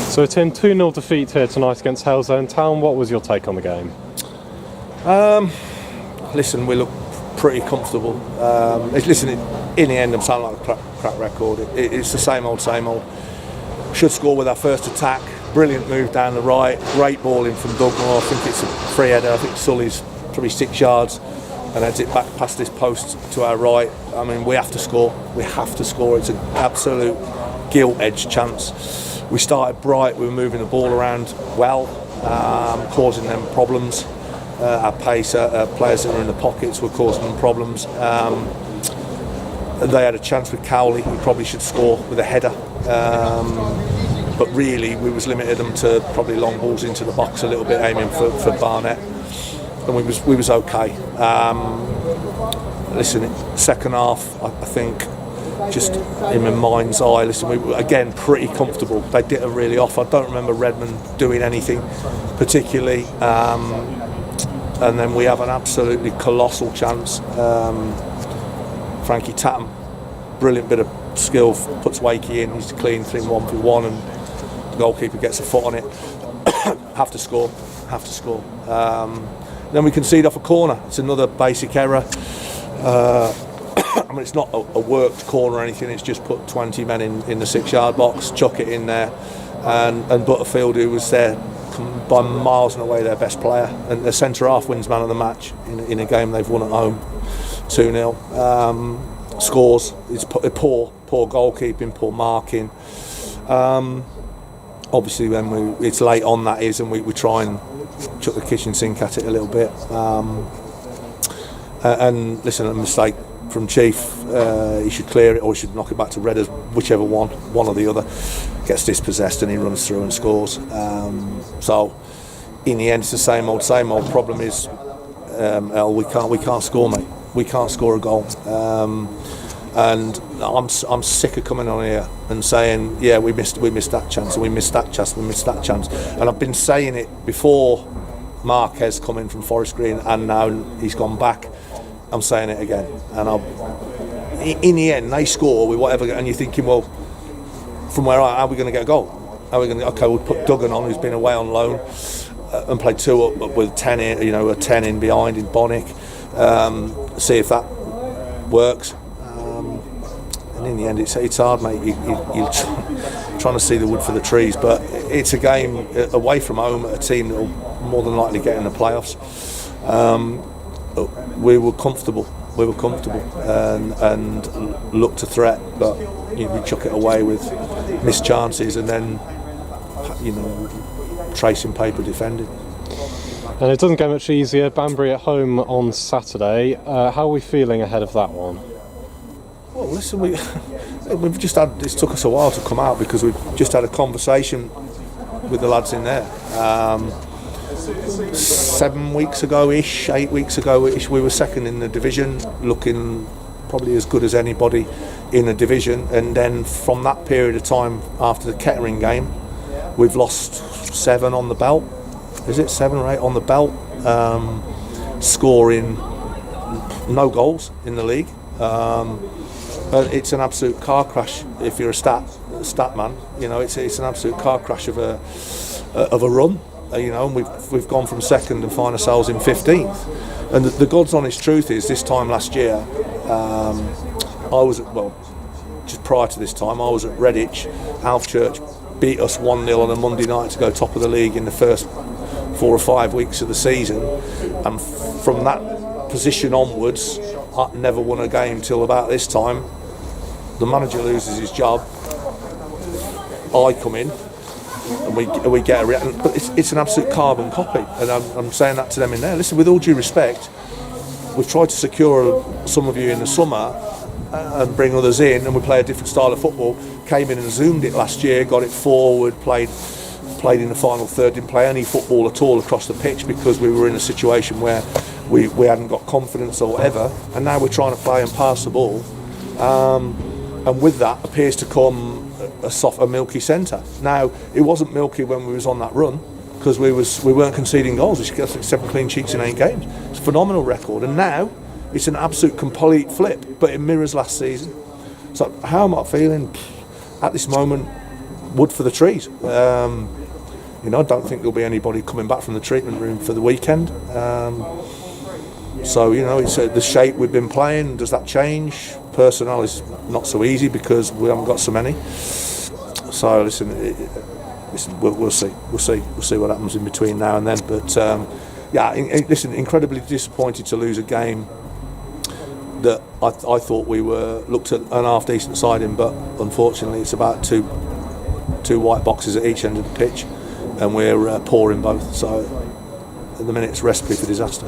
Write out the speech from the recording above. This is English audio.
So Tim, 2-0 defeat here tonight against Halesowen Town. What was your take on the game? Listen, we look pretty comfortable. Listen, in the end, I'm sounding like a crap record. It's the same old, same old. Should score with our first attack. Brilliant move down the right. Great ball in from Dugmore. I think it's a free header. I think Sully's probably 6 yards and heads it back past this post to our right. I mean, we have to score. We have to score. It's an absolute gilt-edged chance. We started bright. We were moving the ball around well, causing them problems. Our pace, players that were in the pockets were causing them problems. They had a chance with Cowley. He probably should score with a header. But really, we was limited them to probably long balls into the box a little bit, aiming for Barnett. And we was okay. Listen, second half, I think, just in my mind's eye, listen, we were again pretty comfortable. They didn't really off. I don't remember Redmond doing anything particularly. And then we have an absolutely colossal chance. Frankie Tatum, brilliant bit of skill, puts Wakey in. He's clean 3-1-1, and the goalkeeper gets a foot on it. Have to score. Then we concede off a corner. It's another basic error. I mean, it's not a worked corner or anything. It's just put 20 men in the 6-yard box, chuck it in there, and Butterfield, who was there by miles and away their best player, and the centre half wins man of the match in a game they've won at home 2-0. Scores. It's poor goalkeeping, poor marking. Obviously when it's late on, that is, and we try and chuck the kitchen sink at it a little bit. And listen, a mistake from Chief, he should clear it or he should knock it back to Redders, whichever one or the other. Gets dispossessed and he runs through and scores. So in the end, it's the same old. Problem is, we can't score, mate. We can't score a goal. And I'm sick of coming on here and saying, yeah, we missed that chance, and we missed that chance. And I've been saying it before Marquez come in from Forest Green, and now he's gone back. I'm saying it again. And in the end, they score with whatever, and you're thinking, well, from where are we going to get a goal? Okay, we'll put Duggan on, who's been away on loan, and played 2 up with 10 in, a 10 in behind in Bonnick. See if that works. And in the end, it's hard, mate. You're trying to see the wood for the trees, but it's a game away from home at a team that will more than likely get in the playoffs. We were comfortable and looked to threat, but we chuck it away with missed chances and then tracing paper defending. And it doesn't get much easier. Banbury at home on Saturday. How are we feeling ahead of that one? Well, listen, we've just had. It took us a while to come out because we've just had a conversation with the lads in there. 7 weeks ago-ish, 8 weeks ago-ish, we were second in the division, looking probably as good as anybody in the division. And then from that period of time, after the Kettering game, we've lost 7 on the belt. Is it 7 or 8 on the belt? Scoring no goals in the league. It's an absolute car crash if you're a stat man. It's an absolute car crash of a run. And we've gone from second and find ourselves in 15th. And the God's honest truth is, this time last year, just prior to this time, I was at Redditch. Alf Church beat us 1-0 on a Monday night to go top of the league in the first 4 or 5 weeks of the season. And from that position onwards, I never won a game till about this time. The manager loses his job. I come in. And we get a reaction, but it's an absolute carbon copy, and I'm saying that to them in there. Listen, with all due respect, we've tried to secure some of you in the summer and bring others in, and we play a different style of football. Came in and zoomed it last year, got it forward, played in the final third, didn't play any football at all across the pitch because we were in a situation where we hadn't got confidence or whatever, and now we're trying to play and pass the ball, and with that appears to come a milky centre. Now, it wasn't milky when we was on that run because we weren't conceding goals. We got 7 clean sheets in 8 games. It's a phenomenal record, and now it's an absolute complete flip, but it mirrors last season. So how am I feeling at this moment? wood for the trees. You know, I don't think there'll be anybody coming back from the treatment room for the weekend. So, you know, it's the shape we've been playing. Does that change? Personnel is not so easy because we haven't got so many. So, listen, we'll see. We'll see what happens in between now and then. But listen, incredibly disappointed to lose a game that I thought we were looked at an half decent side in, but unfortunately, it's about two white boxes at each end of the pitch, and we're poor in both. So, at the minute, it's a recipe for disaster.